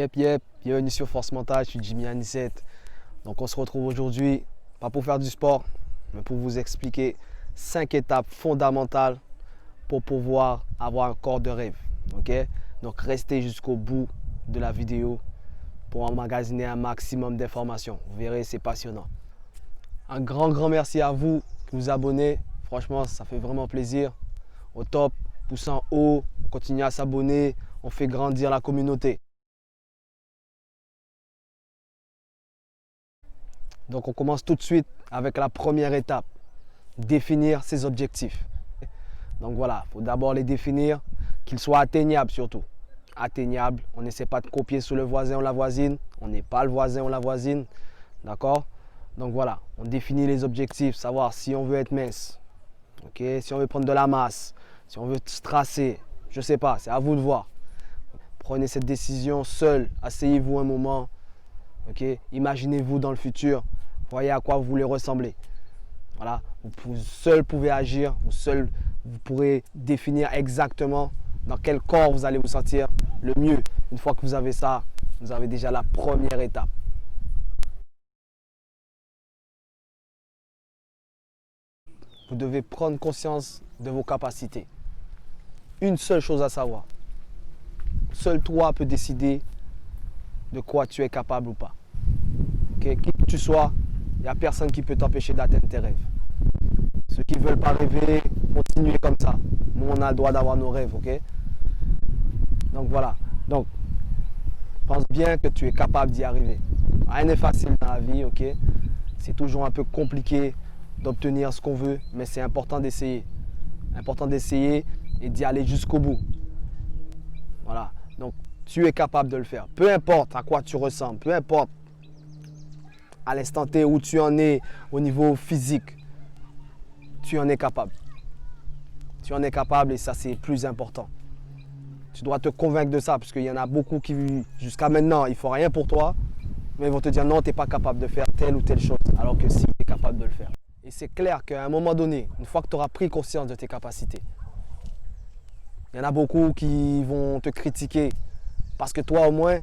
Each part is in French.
Bienvenue sur Force Mentale, je suis Jimmy Anicette. Donc on se retrouve aujourd'hui, pas pour faire du sport, mais pour vous expliquer 5 étapes fondamentales pour pouvoir avoir un corps de rêve. Ok? Donc restez jusqu'au bout de la vidéo pour emmagasiner un maximum d'informations. Vous verrez, c'est passionnant. Un grand merci à vous qui vous abonnez. Franchement, ça fait vraiment plaisir. Au top, pouce en haut, continuez à s'abonner, on fait grandir la communauté. Donc on commence tout de suite avec la première étape, définir ses objectifs. Donc voilà, il faut d'abord les définir, qu'ils soient atteignables surtout. Atteignables, on n'essaie pas de copier sur le voisin ou la voisine, on n'est pas le voisin ou la voisine, d'accord? Donc voilà, on définit les objectifs, savoir si on veut être mince, okay? Si on veut prendre de la masse, si on veut se tracer, je ne sais pas, c'est à vous de voir. Prenez cette décision seul, asseyez-vous un moment, okay? Imaginez-vous dans le futur. Voyez à quoi vous voulez ressembler. Voilà. Vous seul pouvez agir, vous pourrez définir exactement dans quel corps vous allez vous sentir le mieux. Une fois que vous avez ça, vous avez déjà la première étape. Vous devez prendre conscience de vos capacités. Une seule chose à savoir. Seul toi peux décider de quoi tu es capable ou pas. Okay? Qui que tu sois, il n'y a personne qui peut t'empêcher d'atteindre tes rêves. Ceux qui ne veulent pas rêver, continuez comme ça. Nous, on a le droit d'avoir nos rêves, ok? Donc voilà. Donc, pense bien que tu es capable d'y arriver. Rien n'est facile dans la vie, ok? C'est toujours un peu compliqué d'obtenir ce qu'on veut, mais c'est important d'essayer. Important d'essayer et d'y aller jusqu'au bout. Voilà. Donc, tu es capable de le faire. Peu importe à quoi tu ressembles, peu importe à l'instant T où tu en es au niveau physique, tu en es capable. Tu en es capable et ça, c'est plus important. Tu dois te convaincre de ça parce qu'il y en a beaucoup qui, jusqu'à maintenant, ils ne font rien pour toi, mais ils vont te dire non, tu n'es pas capable de faire telle ou telle chose, alors que si, tu es capable de le faire. Et c'est clair qu'à un moment donné, une fois que tu auras pris conscience de tes capacités, il y en a beaucoup qui vont te critiquer parce que toi au moins,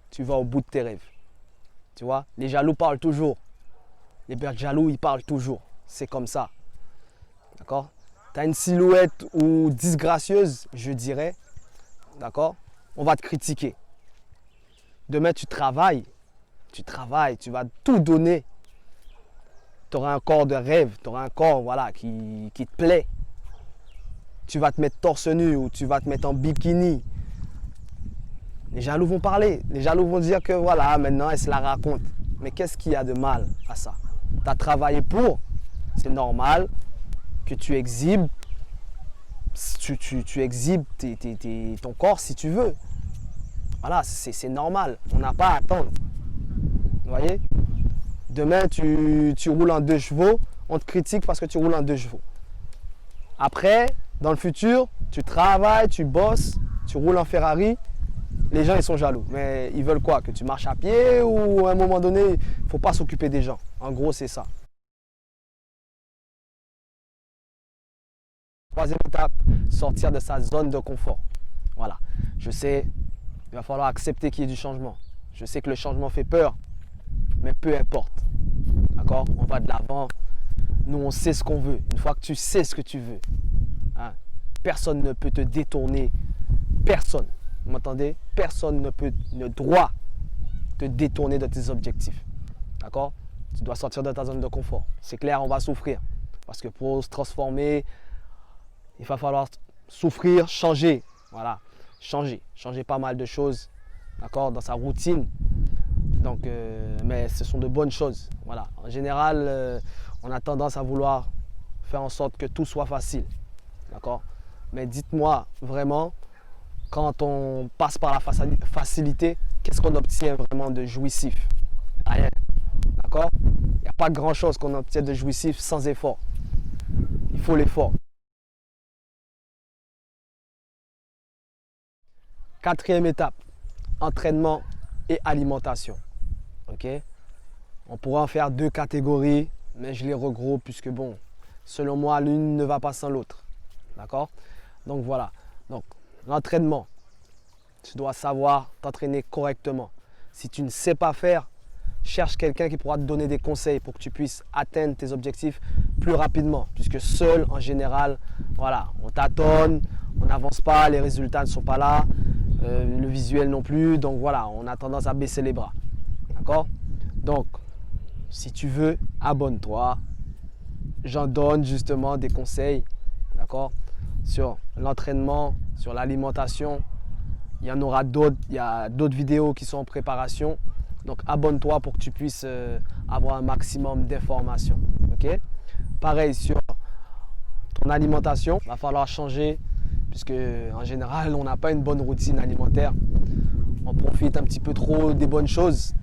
tu vas au bout de tes rêves. Tu vois, les jaloux parlent toujours. Les jaloux, ils parlent toujours. C'est comme ça. D'accord? Tu as une silhouette ou disgracieuse, je dirais. D'accord? On va te critiquer. Demain, tu travailles, tu vas tout donner. Tu auras un corps de rêve, tu auras un corps voilà, qui te plaît. Tu vas te mettre torse nu ou tu vas te mettre en bikini. Les jaloux vont parler. Les jaloux vont dire que voilà, maintenant, elle se la raconte. Mais qu'est-ce qu'il y a de mal à ça? Tu as travaillé pour, c'est normal que tu exhibes, tu exhibes ton corps si tu veux. Voilà, c'est normal. On n'a pas à attendre. Vous voyez? Demain, tu roules en 2 chevaux, on te critique parce que tu roules en 2 chevaux. Après, dans le futur, tu travailles, tu bosses, tu roules en Ferrari. Les gens, ils sont jaloux. Mais ils veulent quoi? Que tu marches à pied ou à un moment donné, il ne faut pas s'occuper des gens. En gros, c'est ça. Troisième étape, sortir de sa zone de confort. Voilà. Je sais, il va falloir accepter qu'il y ait du changement. Je sais que le changement fait peur, mais peu importe. D'accord? On va de l'avant. Nous, on sait ce qu'on veut. Une fois que tu sais ce que tu veux, hein, personne ne peut te détourner. Personne. Vous m'entendez? Personne ne doit te détourner de tes objectifs. D'accord? Tu dois sortir de ta zone de confort. C'est clair, on va souffrir. Parce que pour se transformer, il va falloir souffrir, changer. Voilà, changer pas mal de choses, d'accord, dans sa routine. Donc, mais ce sont de bonnes choses. Voilà. En général, on a tendance à vouloir faire en sorte que tout soit facile, d'accord. Mais dites-moi vraiment, quand on passe par la facilité, qu'est-ce qu'on obtient vraiment de jouissif? Rien, d'accord. Il n'y a pas grand-chose qu'on obtient de jouissif sans effort. Il faut l'effort. Quatrième étape, entraînement et alimentation. Okay? On pourra en faire 2 catégories, mais je les regroupe puisque bon, selon moi, l'une ne va pas sans l'autre. D'accord? Donc voilà. Donc, l'entraînement. tu dois savoir t'entraîner correctement. Si tu ne sais pas faire, cherche quelqu'un qui pourra te donner des conseils pour que tu puisses atteindre tes objectifs plus rapidement. Puisque seul, en général, voilà, on tâtonne, on n'avance pas, les résultats ne sont pas là, le visuel non plus. Donc voilà, on a tendance à baisser les bras. D'accord? Donc, si tu veux, abonne-toi. J'en donne justement des conseils, d'accord, sur l'entraînement, sur l'alimentation. Il y en aura d'autres, il y a d'autres vidéos qui sont en préparation. Donc abonne-toi pour que tu puisses avoir un maximum d'informations. Ok? Pareil sur ton alimentation, il va falloir changer puisque en général on n'a pas une bonne routine alimentaire. On profite un petit peu trop des bonnes choses.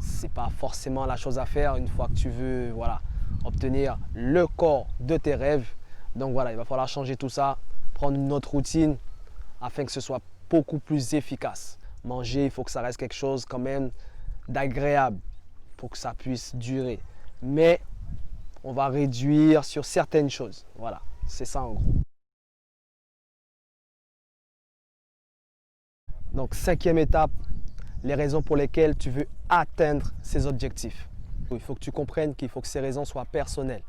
C'est pas forcément la chose à faire une fois que tu veux, voilà, obtenir le corps de tes rêves. Donc voilà, il va falloir changer tout ça, prendre une autre routine afin que ce soit beaucoup plus efficace. Manger, il faut que ça reste quelque chose quand même d'agréable pour que ça puisse durer. Mais on va réduire sur certaines choses. Voilà, c'est ça en gros. Donc, cinquième étape, les raisons pour lesquelles tu veux atteindre ces objectifs. Il faut que tu comprennes qu'il faut que ces raisons soient personnelles.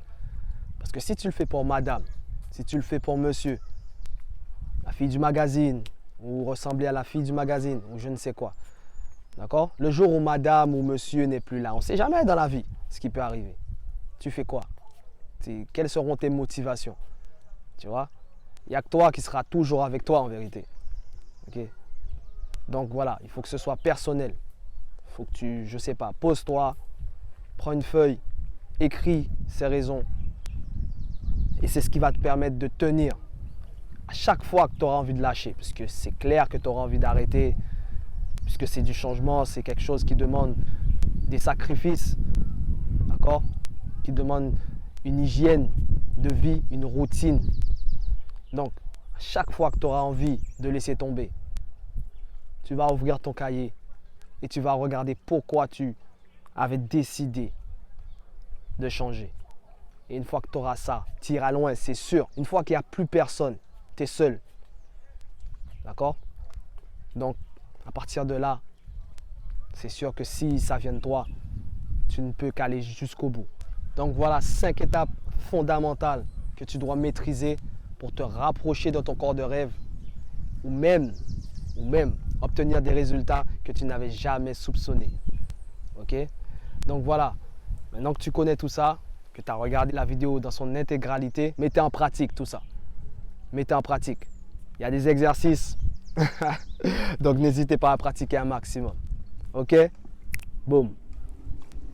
Parce que si tu le fais pour madame, si tu le fais pour monsieur, la fille du magazine, ou ressembler à la fille du magazine, ou je ne sais quoi, d'accord? Le jour où madame ou monsieur n'est plus là, on ne sait jamais dans la vie ce qui peut arriver. Tu fais quoi? Quelles seront tes motivations? Tu vois? Il n'y a que toi qui sera toujours avec toi en vérité. Ok? Donc voilà, il faut que ce soit personnel. Il faut que tu, je ne sais pas, pose-toi, prends une feuille, écris ces raisons. Et c'est ce qui va te permettre de tenir à chaque fois que tu auras envie de lâcher. Parce que c'est clair que tu auras envie d'arrêter. Puisque c'est du changement, c'est quelque chose qui demande des sacrifices. D'accord? Qui demande une hygiène de vie, une routine. Donc, à chaque fois que tu auras envie de laisser tomber, tu vas ouvrir ton cahier et tu vas regarder pourquoi tu avais décidé de changer. Et une fois que tu auras ça, tu iras loin, c'est sûr. Une fois qu'il n'y a plus personne, tu es seul. D'accord? Donc, à partir de là, c'est sûr que si ça vient de toi, tu ne peux qu'aller jusqu'au bout. Donc voilà 5 étapes fondamentales que tu dois maîtriser pour te rapprocher de ton corps de rêve ou même obtenir des résultats que tu n'avais jamais soupçonnés. Ok? Donc voilà, maintenant que tu connais tout ça, que tu as regardé la vidéo dans son intégralité, mettez en pratique tout ça. Mettez en pratique. Il y a des exercices, donc n'hésitez pas à pratiquer un maximum. Ok? Boum.